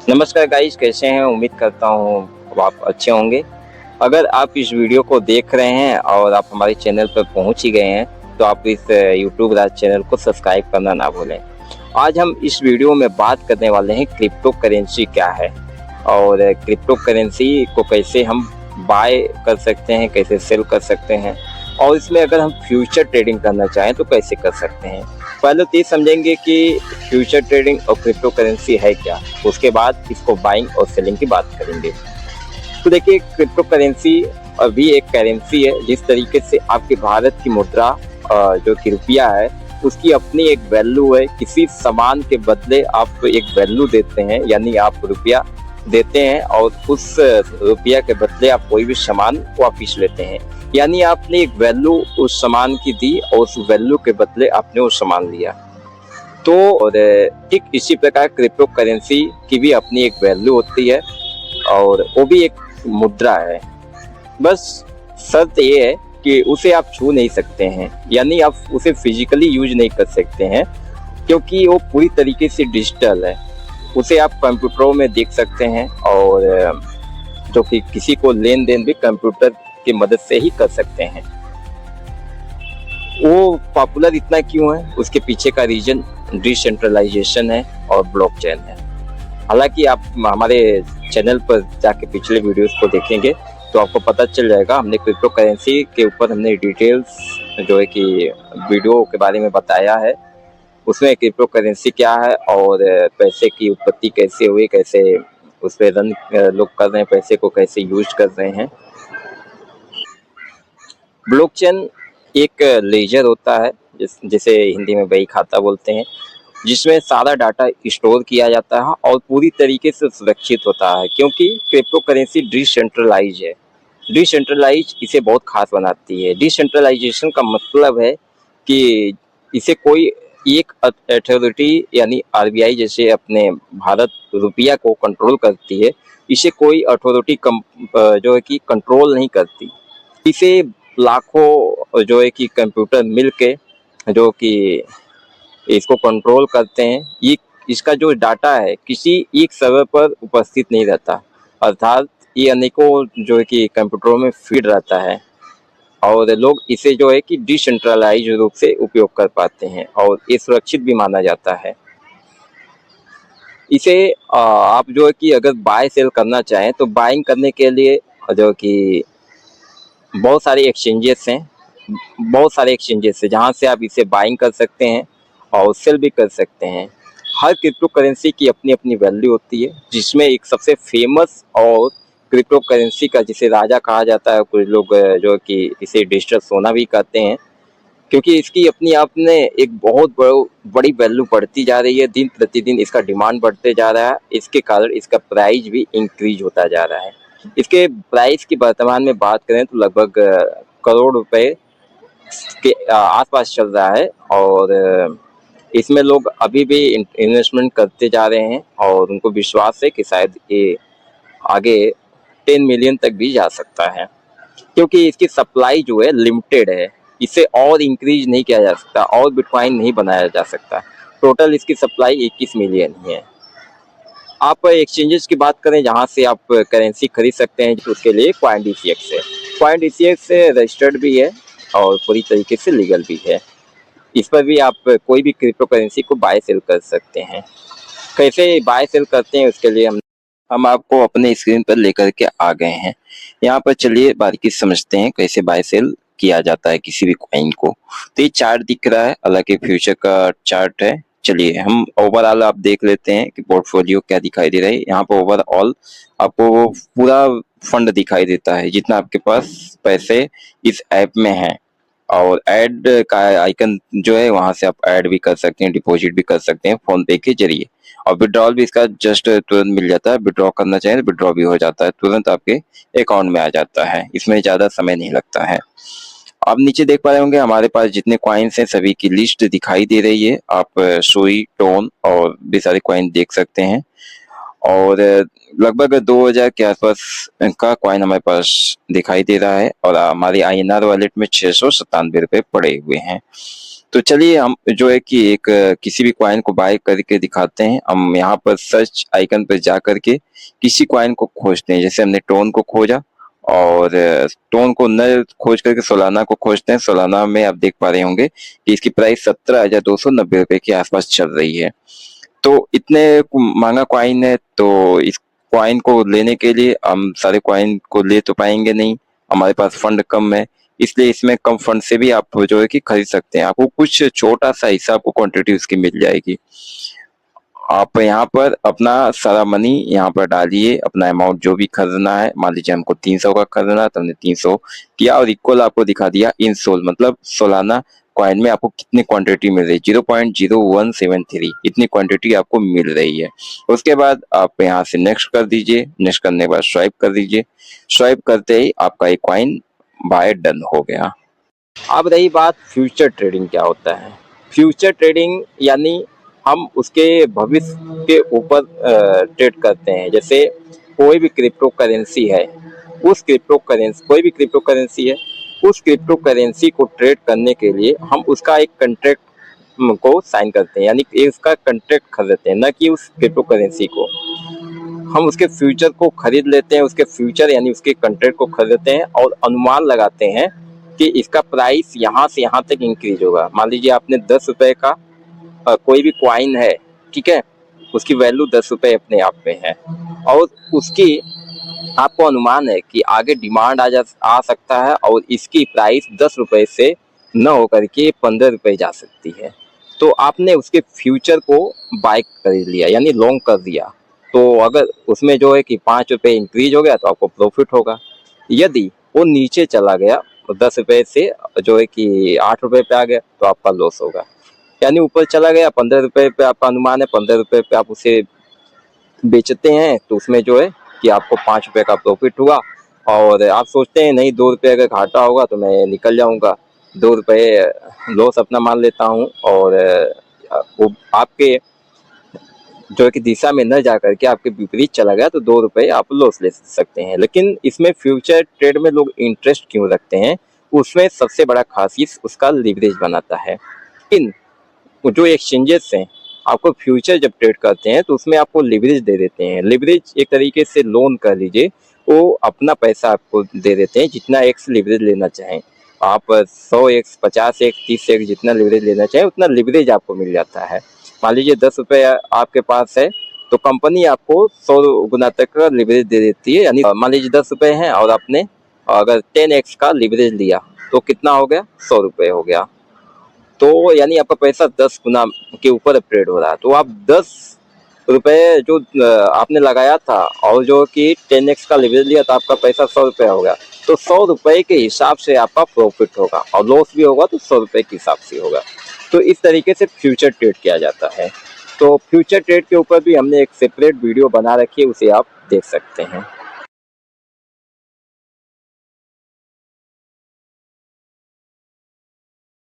नमस्कार गाइस, कैसे हैं? उम्मीद करता हूँ आप अच्छे होंगे। अगर आप इस वीडियो को देख रहे हैं और आप हमारे चैनल पर पहुंच ही गए हैं तो आप इस यूट्यूब राज चैनल को सब्सक्राइब करना ना भूलें। आज हम इस वीडियो में बात करने वाले हैं क्रिप्टो करेंसी क्या है और क्रिप्टो करेंसी को कैसे हम बाय कर सकते हैं, कैसे सेल कर सकते हैं और इसमें अगर हम फ्यूचर ट्रेडिंग करना चाहें तो कैसे कर सकते हैं। पहले तो ये समझेंगे कि फ्यूचर ट्रेडिंग और क्रिप्टो करेंसी है क्या, उसके बाद इसको बाइंग और सेलिंग की बात करेंगे। तो देखिए, क्रिप्टो करेंसी अभी एक करेंसी है। जिस तरीके से आपके भारत की मुद्रा जो कि रुपया है, उसकी अपनी एक वैल्यू है। किसी सामान के बदले आप एक वैल्यू देते हैं, यानी आप रुपया देते हैं और उस रुपया के बदले आप कोई भी सामान वापिस लेते हैं, यानी आपने एक वैल्यू उस सामान की दी और उस वैल्यू के बदले आपने वो सामान लिया। तो और ठीक इसी प्रकार क्रिप्टो करेंसी की भी अपनी एक वैल्यू होती है और वो भी एक मुद्रा है। बस शर्त ये है कि उसे आप छू नहीं सकते हैं, यानी आप उसे फिजिकली यूज नहीं कर सकते हैं, क्योंकि वो पूरी तरीके से डिजिटल है। उसे आप कंप्यूटरों में देख सकते हैं और जो कि किसी को लेन देन भी कंप्यूटर की मदद से ही कर सकते हैं। वो पॉपुलर इतना क्यों है, उसके पीछे का रीजन डिसेंट्रलाइजेशन है और ब्लॉकचेन है। हालांकि आप हमारे चैनल पर जाके पिछले वीडियोस को देखेंगे तो आपको पता चल जाएगा। हमने क्रिप्टो करेंसी के ऊपर हमने डिटेल्स जो है कि वीडियो के बारे में बताया है। उसमें क्रिप्टो करेंसी क्या है और पैसे की उत्पत्ति कैसे हुई, कैसे उस पर रन लोग कर रहे हैं, पैसे को कैसे यूज कर रहे हैं। ब्लॉकचेन एक लेजर होता है जिसे हिंदी में बही खाता बोलते हैं, जिसमें सारा डाटा स्टोर किया जाता है और पूरी तरीके से सुरक्षित होता है, क्योंकि क्रिप्टो करेंसी डिसेंट्रलाइज है। डिसेंट्रलाइज इसे बहुत खास बनाती है। डिसेंट्रलाइजेशन का मतलब है कि इसे कोई एक अथॉरिटी यानी आरबीआई जैसे अपने भारत रुपया को कंट्रोल करती है, इसे कोई अथॉरिटी जो है कि कंट्रोल नहीं करती। इसे लाखों जो है कि कंप्यूटर मिलके जो कि इसको कंट्रोल करते हैं। ये इसका जो डाटा है किसी एक सर्वर पर उपस्थित नहीं रहता, अर्थात ये अनेकों जो है कि कंप्यूटरों में फीड रहता है और लोग इसे जो है कि डिसेंट्रलाइज रूप से उपयोग कर पाते हैं और ये सुरक्षित भी माना जाता है। इसे आप जो है कि अगर बाय सेल करना चाहें तो बाइंग करने के लिए जो कि बहुत सारे एक्सचेंजेस हैं, जहाँ से आप इसे बाइंग कर सकते हैं और सेल भी कर सकते हैं। हर क्रिप्टो करेंसी की अपनी अपनी वैल्यू होती है, जिसमें एक सबसे फेमस और क्रिप्टो करेंसी का जिसे राजा कहा जाता है, कुछ लोग जो कि इसे डिजिटल सोना भी कहते हैं, क्योंकि इसकी अपनी आप में एक बहुत बड़ी वैल्यू बढ़ती जा रही है। दिन प्रतिदिन इसका डिमांड बढ़ते जा रहा है, इसके कारण इसका प्राइस भी इंक्रीज होता जा रहा है। इसके प्राइस की वर्तमान में बात करें तो लगभग करोड़ रुपए के आसपास चल रहा है और इसमें लोग अभी भी इन्वेस्टमेंट करते जा रहे हैं और उनको विश्वास है कि शायद ये आगे 10 मिलियन तक भी जा सकता है, क्योंकि इसकी सप्लाई जो है लिमिटेड है। इसे और इंक्रीज नहीं किया जा सकता और बिटकॉइन नहीं बनाया जा सकता। टोटल इसकी सप्लाई 21 मिलियन ही है। आप एक्सचेंजेस की बात करें जहां से आप करेंसी खरीद सकते हैं, उसके लिए CoinDCX है। CoinDCX से रजिस्टर्ड भी है और पूरी तरीके से लीगल भी है। इस पर भी आप कोई भी क्रिप्टो करेंसी को बाय सेल कर सकते हैं। कैसे बाय सेल करते हैं उसके लिए हम आपको अपने स्क्रीन पर लेकर के आ गए हैं। यहाँ पर चलिए बारीकी से समझते हैं कैसे बाय सेल किया जाता है किसी भी कॉइन को। तो ये चार्ट दिख रहा है, हालांकि फ्यूचर का चार्ट है। चलिए हम ओवरऑल आप देख लेते हैं कि पोर्टफोलियो क्या दिखाई दे रहा है। यहाँ पर ओवरऑल आपको पूरा फंड दिखाई देता है जितना आपके पास पैसे इस ऐप में है, और ऐड का आइकन जो है वहां से आप ऐड भी कर सकते हैं, डिपॉजिट भी कर सकते हैं फोन पे के जरिए, और विड्रॉल भी इसका जस्ट तुरंत मिल जाता है। विड्रॉ करना चाहें तो विड्रॉ भी हो जाता है, तुरंत आपके अकाउंट में आ जाता है। इसमें ज्यादा समय नहीं लगता है। आप नीचे देख पा रहे होंगे हमारे पास जितने कॉइन्स हैं सभी की लिस्ट दिखाई दे रही है। आप सुई, टोन और भी सारे कॉइन देख सकते हैं, और लगभग 2000 के आसपास का कॉइन हमारे पास दिखाई दे रहा है और हमारे INR वॉलेट में 697 रुपए पड़े हुए हैं। तो चलिए हम जो है कि एक किसी भी कॉइन को बाय करके दिखाते हैं। हम यहाँ पर सर्च आइकन पर जा करके किसी कॉइन को खोजते हैं। जैसे हमने टोन को खोजा और टोन को न खोज करके सोलाना को खोजते हैं। सोलाना में आप देख पा रहे होंगे कि इसकी प्राइस 17,290 रुपए के आसपास चल रही है। तो इतने महंगा कॉइन है, तो इस कॉइन को लेने के लिए हम सारे कॉइन को ले तो पाएंगे नहीं, हमारे पास फंड कम है। इसलिए इसमें कम फंड से भी आप जो है कि खरीद सकते हैं। आपको कुछ छोटा सा हिस्सा आपको क्वांटिटी उसकी मिल जाएगी। आप यहाँ पर अपना सारा मनी यहाँ पर डालिए, अपना अमाउंट जो भी खरीदना है। मान लीजिए हमको 300 का खरीदना है तो हमने 300 किया और इक्वल आपको दिखा दिया इन सोल, मतलब सोलाना कॉइन में आपको कितनी क्वांटिटी मिल रही है, 0.0173 इतनी क्वांटिटी आपको मिल रही है। उसके बाद आप यहाँ से नेक्स्ट कर दीजिए। नेक्स्ट करने के बाद स्वाइप कर दीजिए। स्वाइप करते ही आपका एक कॉइन बाय डन हो गया। अब रही बात फ्यूचर ट्रेडिंग क्या होता है। फ्यूचर ट्रेडिंग यानी हम उसके भविष्य के ऊपर ट्रेड करते हैं। जैसे कोई भी क्रिप्टो करेंसी है, उस क्रिप्टो करेंसी कोई भी क्रिप्टो करेंसी है, उस क्रिप्टो करेंसी को ट्रेड करने के लिए हम उसका एक कंट्रैक्ट को साइन करते हैं, यानी उसका कंट्रैक्ट खरीदते हैं, न कि उस क्रिप्टो करेंसी को। हम उसके फ्यूचर को खरीद लेते हैं, उसके फ्यूचर यानी उसके कंट्रैक्ट को खरीदते हैं और अनुमान लगाते हैं कि इसका प्राइस यहाँ से यहाँ तक इंक्रीज होगा। मान लीजिए आपने 10 रुपए का कोई भी कॉइन है, ठीक है, उसकी वैल्यू 10 रुपए अपने आप में है और उसकी आपको अनुमान है कि आगे डिमांड आ सकता है और इसकी प्राइस 10 रुपए से न होकर के 15 रुपए जा सकती है। तो आपने उसके फ्यूचर को बाय कर लिया, यानी लॉन्ग कर दिया। तो अगर उसमें जो है कि 5 रुपए इंक्रीज हो गया तो आपको प्रॉफिट होगा। यदि वो नीचे चला गया तो 10 रुपए से जो है कि 8 रुपए पे आ गया तो आपका लॉस होगा। यानी ऊपर चला गया 15 रुपए पे आपका अनुमान है, 15 रुपए पे आप उसे बेचते हैं तो उसमें जो है कि आपको 5 रुपए का प्रॉफिट हुआ। और आप सोचते हैं नहीं 2 रुपए अगर घाटा होगा तो मैं निकल जाऊंगा, 2 रुपए लॉस अपना मान लेता हूँ और वो आपके जो है कि दिशा में न जा करके आपके विपरीत चला गया तो 2 रुपए आप लॉस ले सकते हैं। लेकिन इसमें फ्यूचर ट्रेड में लोग इंटरेस्ट क्यों रखते हैं, उसमें सबसे बड़ा खासियत उसका लिवरेज बनाता है। इन जो एक्सचेंजेस हैं, आपको फ्यूचर जब ट्रेड करते हैं तो उसमें आपको लिवरेज दे देते हैं। लिवरेज एक तरीके से लोन कर लीजिए, वो अपना पैसा आपको दे देते हैं, जितना एक्स लिवरेज लेना चाहें आप, 100x 50x 30x जितना लिवरेज लेना चाहें उतना लिवरेज आपको मिल जाता है। मान लीजिए 10 रुपये आपके पास है तो कंपनी आपको 100 गुना तक का लिवरेज दे देती है। यानी मान लीजिए 10 रुपये हैं और आपने अगर 10x का लिवरेज लिया तो कितना हो गया, 100 रुपये हो गया। तो यानी आपका पैसा 10 गुना के ऊपर ट्रेड हो रहा है। तो आप 10 रुपये जो आपने लगाया था और जो कि 10x का लिवरेज लिया तो आपका पैसा 100 रुपये हो गया। तो 100 रुपये के हिसाब से आपका प्रॉफिट होगा और लॉस भी होगा तो 100 रुपये के हिसाब से होगा। तो इस तरीके से फ्यूचर ट्रेड किया जाता है। तो फ्यूचर ट्रेड के ऊपर भी हमने एक सेपरेट वीडियो बना रखी है, उसे आप देख सकते हैं।